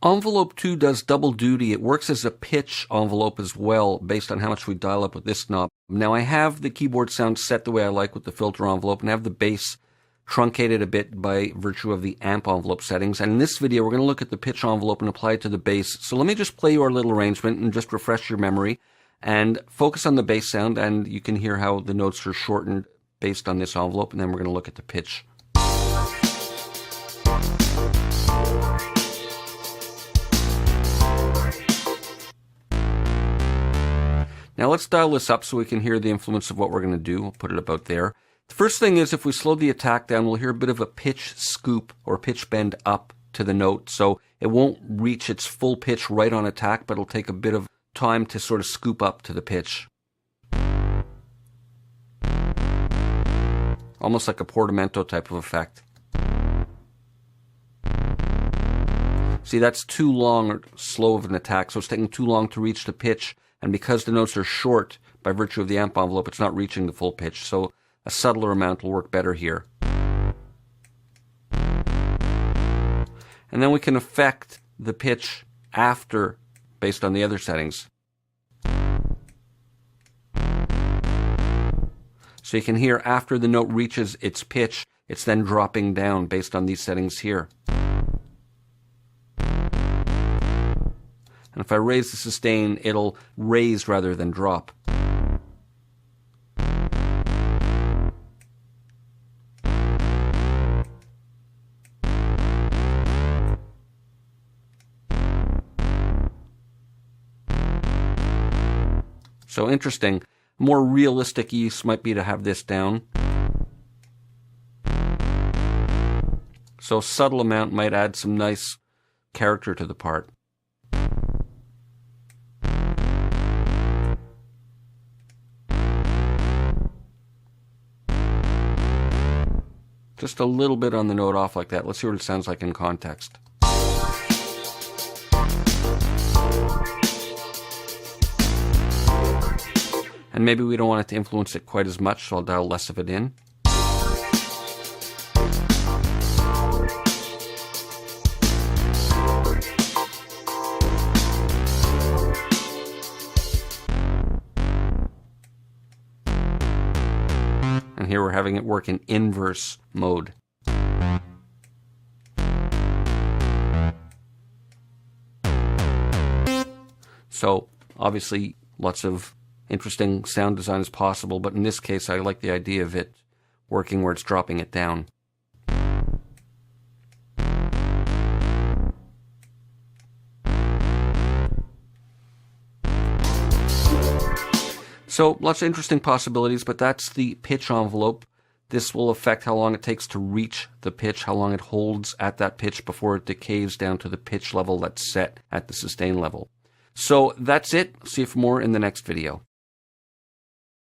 Envelope 2 does double duty. It works as a pitch envelope as well, based on how much we dial up with this knob. Now I have the keyboard sound set the way I like with the filter envelope, and I have the bass truncated a bit by virtue of the amp envelope settings. And in this video, we're going to look at the pitch envelope and apply it to the bass. So let me just play you our little arrangement and just refresh your memory and focus on the bass sound, and you can hear how the notes are shortened based on this envelope, and then we're going to look at the pitch. Now let's dial this up so we can hear the influence of what we're going to do. We'll put it about there. The first thing is, if we slow the attack down, we'll hear a bit of a pitch scoop or pitch bend up to the note. So it won't reach its full pitch right on attack, but it'll take a bit of time to sort of scoop up to the pitch. Almost like a portamento type of effect. See, that's too long or slow of an attack, so it's taking too long to reach the pitch. And because the notes are short by virtue of the amp envelope, it's not reaching the full pitch. So a subtler amount will work better here. And then we can affect the pitch after, based on the other settings. So you can hear after the note reaches its pitch, it's then dropping down based on these settings here. And if I raise the sustain, it'll raise rather than drop. So interesting. More realistic use might be to have this down. So a subtle amount might add some nice character to the part. Just a little bit on the note off like that. Let's see what it sounds like in context. And maybe we don't want it to influence it quite as much, so I'll dial less of it in. And here we're having it work in inverse mode. So obviously lots of interesting sound design is possible, but in this case I like the idea of it working where it's dropping it down. So lots of interesting possibilities, but that's the pitch envelope. This will affect how long it takes to reach the pitch, how long it holds at that pitch before it decays down to the pitch level that's set at the sustain level. So that's it. See you for more in the next video.